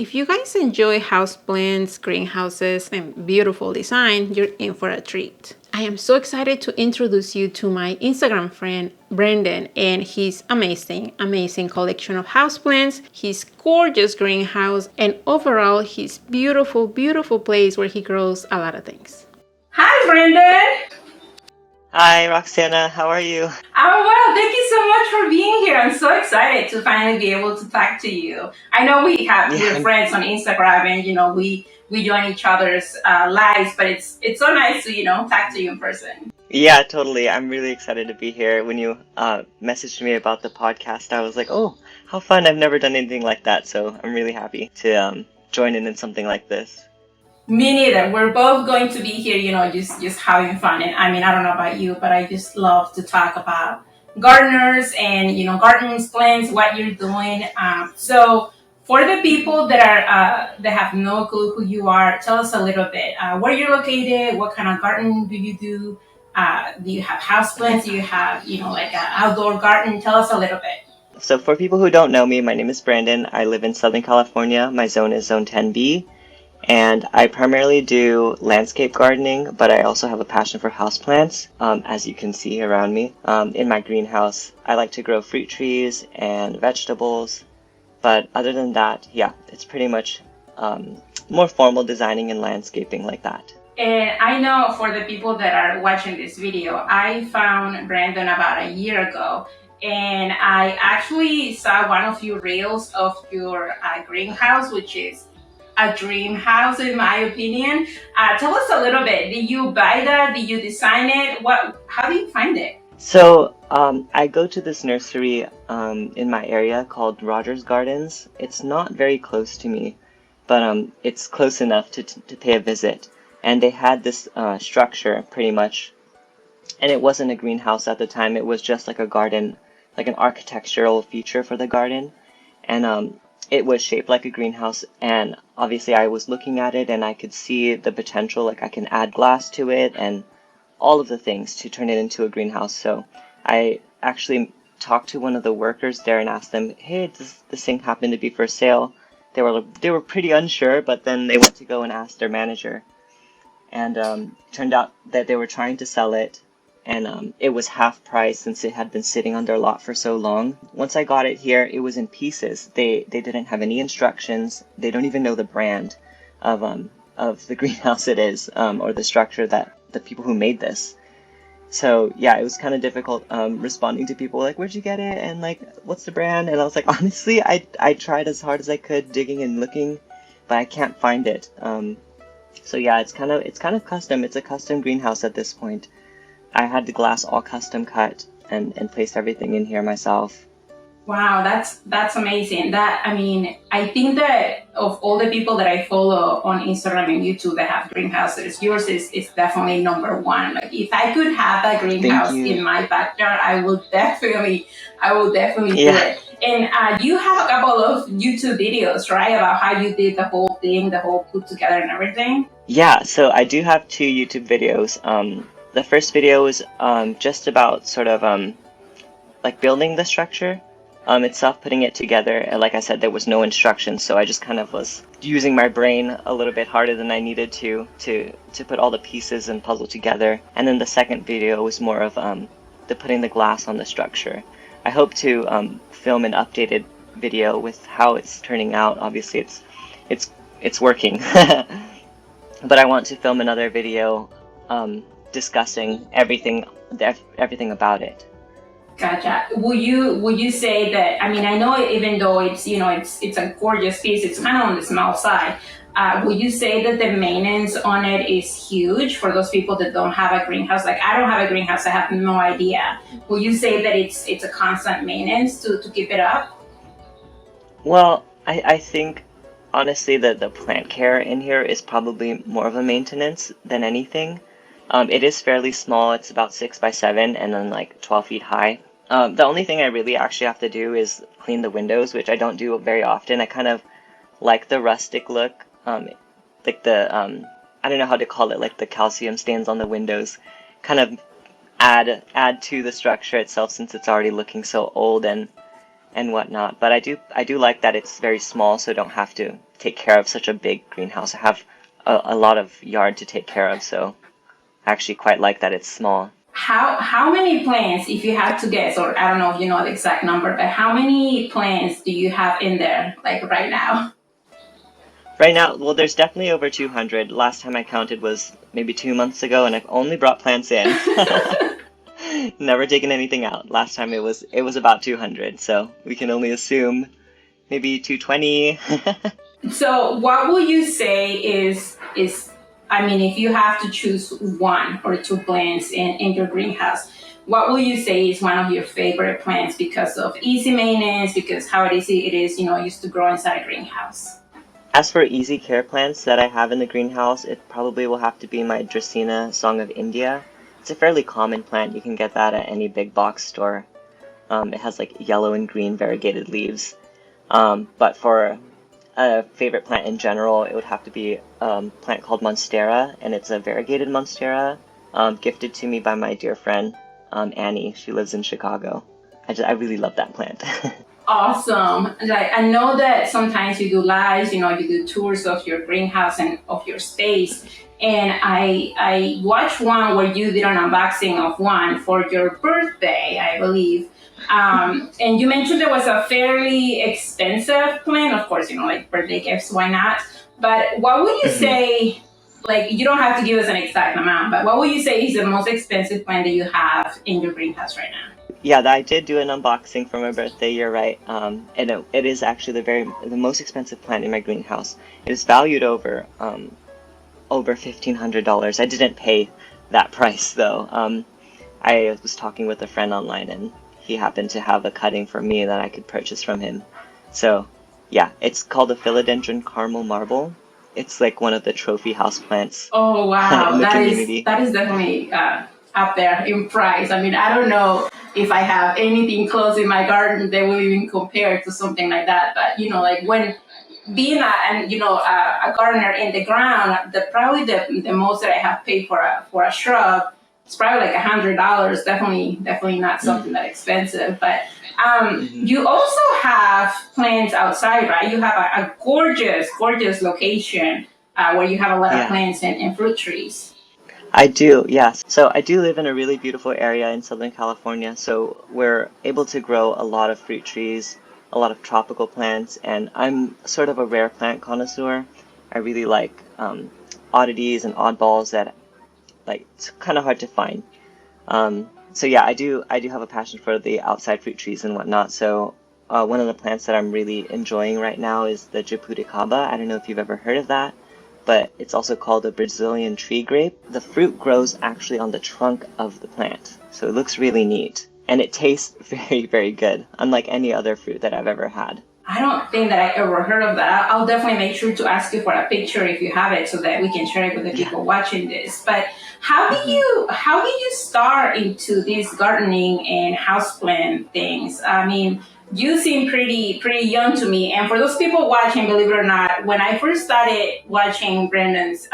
If you guys enjoy houseplants, greenhouses, and beautiful design, you're in for a treat. I am so excited to introduce you to my Instagram friend, Brandon, and his amazing collection of houseplants, his gorgeous greenhouse, and overall his beautiful place where he grows a lot of things. Hi, Brandon! Hi, Roxana. How are you? I'm well. Thank you so much for being here. I'm so excited to finally be able to talk to you. I know we're Yeah, friends on Instagram, and we join each other's lives, but it's so nice to talk to you in person. yeah, totally. I'm really excited to be here. When you messaged me about the podcast, I was like, oh, how fun. I've never done anything like that, so I'm really happy to join in something like this. Me neither. We're both going to be here, just having fun. And I mean, I don't know about you, but I just love to talk about gardeners and gardens, plants, what you're doing. So for the people that have no clue who you are, tell us a little bit where you're located, what kind of garden do you do? Do you have house plants? Do you have like an outdoor garden? Tell us a little bit. So for people who don't know me, my name is Brandon. I live in Southern California. My zone is Zone 10B. And I primarily do landscape gardening, but I also have a passion for houseplants, as you can see around me. In my greenhouse, I like to grow fruit trees and vegetables, but other than that, yeah, it's pretty much more formal designing and landscaping like that. And I know for the people that are watching this video, I found Brandon about a year ago, and I actually saw one of your reels of your greenhouse, which is a dream house in my opinion. Tell us a little bit. Did you buy that? Did you design it? How do you find it? So I go to this nursery in my area called Rogers Gardens. It's not very close to me, but it's close enough to pay a visit. And they had this structure pretty much, and it wasn't a greenhouse at the time. It was just like a garden, like an architectural feature for the garden. And it was shaped like a greenhouse. And obviously I was looking at it and I could see the potential, like I can add glass to it and all of the things to turn it into a greenhouse. So I actually talked to one of the workers there and asked them, hey, does this thing happen to be for sale? They were pretty unsure, but then they went to go and ask their manager. And turned out that they were trying to sell it, and it was half price since it had been sitting on their lot for so long. Once I got it here, it was in pieces. They didn't have any instructions. They don't even know the brand of the greenhouse it is, or the structure that the people who made this. So yeah, it was kind of difficult responding to people like, where'd you get it? And like, what's the brand? And I was like, honestly, I tried as hard as I could digging and looking, but I can't find it. So yeah, it's kind of custom. It's a custom greenhouse at this point. I had the glass all custom cut and placed everything in here myself. Wow, that's amazing. I think that of all the people that I follow on Instagram and YouTube that have greenhouses, yours is definitely number one. Like if I could have a Thank greenhouse you. in my backyard, I will definitely do Yeah. it. And you have a couple of YouTube videos, right, about how you did the whole thing, the whole put together and everything. Yeah, so I do have two YouTube videos. The first video is just about sort of like building the structure itself, putting it together. And like I said, there was no instructions, so I just kind of was using my brain a little bit harder than I needed to put all the pieces and puzzle together. And then the second video was more of the putting the glass on the structure. I hope to film an updated video with how it's turning out. Obviously, it's working, but I want to film another video discussing everything about it. Gotcha. Would you say that? I mean, I know even though it's a gorgeous piece, it's kind of on the small side. Would you say that the maintenance on it is huge for those people that don't have a greenhouse? Like I don't have a greenhouse, I have no idea. Would you say that it's a constant maintenance to keep it up? Well, I think honestly that the plant care in here is probably more of a maintenance than anything. It is fairly small. It's about 6 by 7 and then like 12 feet high. The only thing I really actually have to do is clean the windows, which I don't do very often. I kind of like the rustic look, like the I don't know how to call it, like the calcium stains on the windows, kind of add to the structure itself since it's already looking so old and and whatnot. But I do like that it's very small, so I don't have to take care of such a big greenhouse. I have a lot of yard to take care of, so I actually quite like that it's small. How many plants, if you had to guess, or I don't know if you know the exact number, but how many plants do you have in there, like right now? Right now, well, there's definitely over 200. Last time I counted was maybe 2 months ago, and I've only brought plants in. Never taken anything out. Last time it was about 200, so we can only assume maybe 220. So what would you say is I mean, if you have to choose one or two plants in your greenhouse, what would you say is one of your favorite plants because of easy maintenance, because how easy it is, used to grow inside a greenhouse? As for easy care plants that I have in the greenhouse, it probably will have to be my Dracaena Song of India. It's a fairly common plant. You can get that at any big box store. It has like yellow and green variegated leaves. But for a favorite plant in general, it would have to be a plant called Monstera, and it's a variegated Monstera, gifted to me by my dear friend, Annie. She lives in Chicago. I really love that plant. Awesome. Like I know that sometimes you do lives, you do tours of your greenhouse and of your space. And I watched one where you did an unboxing of one for your birthday, I believe. And you mentioned there was a fairly expensive plant. Of course, like birthday gifts, why not? But what would you Mhm. say, like you don't have to give us an exact amount, but what would you say is the most expensive plant that you have in your greenhouse right now? Yeah, I did do an unboxing for my birthday. You're right. And it is actually the most expensive plant in my greenhouse. It is valued over $1,500. I didn't pay that price though. I was talking with a friend online, and he happened to have a cutting for me that I could purchase from him. So yeah, it's called a philodendron caramel marble. It's like one of the trophy house plants Oh in wow, the that is community. that is definitely up there in price. I mean, I don't know if I have anything close in my garden that will even compare to something like that. But like when being a gardener in the ground, the most that I have paid for a shrub, it's probably like $100. Definitely not Mm. something that expensive. But Hmm. you also have plants outside, right? You have a gorgeous location where you have a lot of Yeah. plants and fruit trees. I do, yes. So I do live in a really beautiful area in Southern California, so we're able to grow a lot of fruit trees, a lot of tropical plants, and I'm sort of a rare plant connoisseur. I really like oddities and oddballs that like it's kind of hard to find. So yeah, I do have a passion for the outside fruit trees and whatnot. So one of the plants that I'm really enjoying right now is the jabuticaba. I don't know if you've ever heard of that, but it's also called a Brazilian tree grape. The fruit grows actually on the trunk of the plant, so it looks really neat. And it tastes very, very good, unlike any other fruit that I've ever had. I don't think that I ever heard of that. I'll definitely make sure to ask you for a picture if you have it, so that we can share it with the Yeah. people watching this. But Hmm. how did you start into this gardening and houseplant things? I mean, you seem pretty young to me. And for those people watching, believe it or not, when I first started watching Brendan's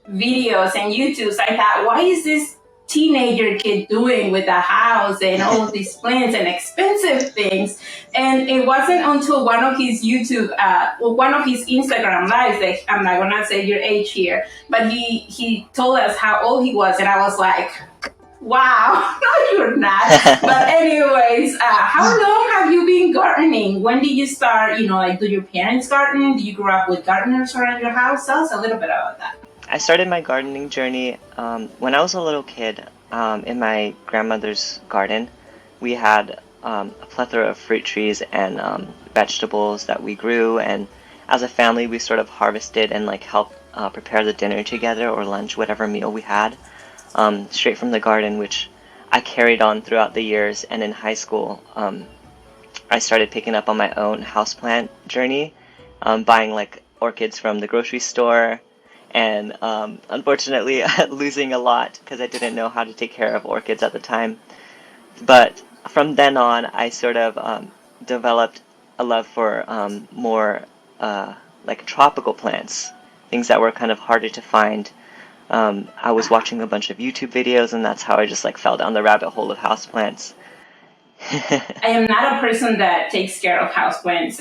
videos and YouTubes, I thought, why is this teenager kid doing with a house and all of these plants and expensive things? And it wasn't until one of his one of his Instagram lives, that I'm not gonna say your age here, but he told us how old he was, and I was like, wow, no, you're not. But anyways, how long have you been gardening? When did you start? Like, do your parents garden? Do you grow up with gardeners around your house? Tell us a little bit about that. I started my gardening journey when I was a little kid in my grandmother's garden. We had a plethora of fruit trees and vegetables that we grew, and as a family, we sort of harvested and like helped prepare the dinner together or lunch, whatever meal we had, straight from the garden, which I carried on throughout the years. And in high school, I started picking up on my own houseplant journey, buying like orchids from the grocery store, and unfortunately losing a lot because I didn't know how to take care of orchids at the time. But from then on, I sort of developed a love for more like tropical plants, things that were kind of harder to find. I was watching a bunch of YouTube videos, and that's how I just like fell down the rabbit hole of houseplants. I am not a person that takes care of houseplants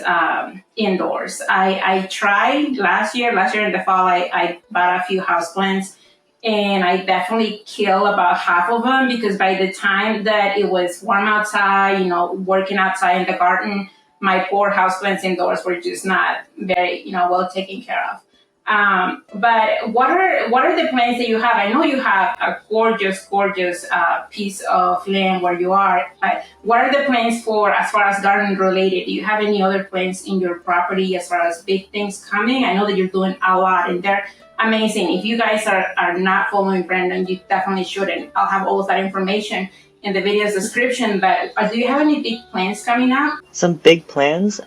indoors. I tried last year in the fall, I bought a few houseplants and I definitely killed about half of them because by the time that it was warm outside, working outside in the garden, my poor houseplants indoors were just not very, well taken care of. But what are the plans that you have? I know you have a gorgeous piece of land where you are. But what are the plans for as far as garden related? Do you have any other plans in your property as far as big things coming? I know that you're doing a lot, and they're amazing. If you guys are not following Brandon, you definitely shouldn't. I'll have all of that information in the video's description. But do you have any big plans coming up? Some big plans?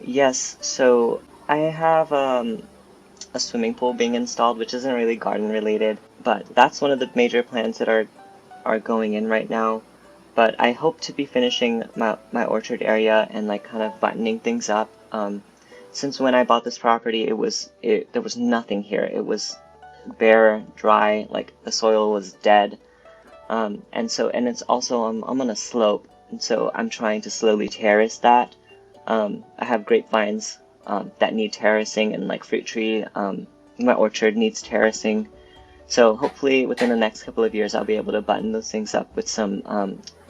Yes. So I have a swimming pool being installed, which isn't really garden related, but that's one of the major plans that are going in right now. But I hope to be finishing my orchard area and like kind of buttoning things up. Since when I bought this property, there was nothing here. It was bare, dry, like the soil was dead. And it's also I'm on a slope, and so I'm trying to slowly terrace that. I have grapevines that need terracing, and like fruit tree. My orchard needs terracing. So hopefully within the next couple of years I'll be able to button those things up with some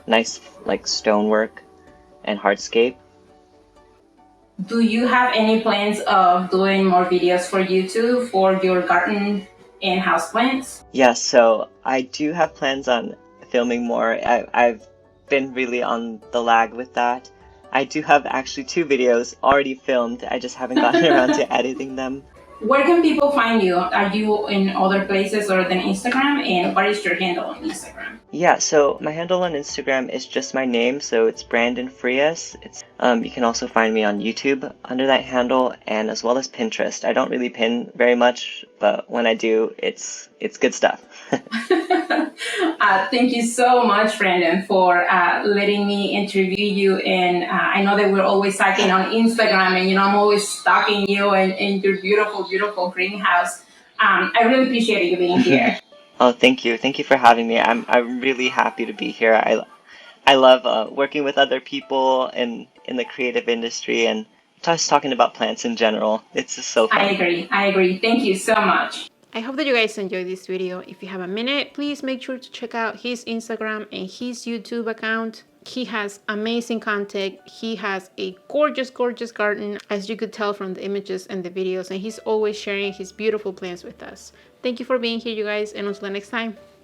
nice like stonework and hardscape. Do you have any plans of doing more videos for YouTube for your garden and houseplants? Yeah, so I do have plans on filming more. I've been really on the lag with that. I do have actually 2 videos already filmed. I just haven't gotten around to editing them. Where can people find you? Are you in other places other than Instagram? And what is your handle on Instagram? Yeah, so my handle on Instagram is just my name, so it's Brandon Frias. You can also find me on YouTube under that handle, and as well as Pinterest. I don't really pin very much, but when I do, it's good stuff. Thank you so much, Brandon, for letting me interview you. And I know that we're always talking on Instagram, and I'm always stalking you and your beautiful greenhouse. I really appreciate you being here. Oh, thank you. Thank you for having me. I'm really happy to be here. I love working with other people in the creative industry and just talking about plants in general. It's just so fun. I agree. Thank you so much. I hope that you guys enjoyed this video. If you have a minute, please make sure to check out his Instagram and his YouTube account. He has amazing content. He has a gorgeous garden, as you could tell from the images and the videos, and he's always sharing his beautiful plants with us. Thank you for being here, you guys, and until the next time.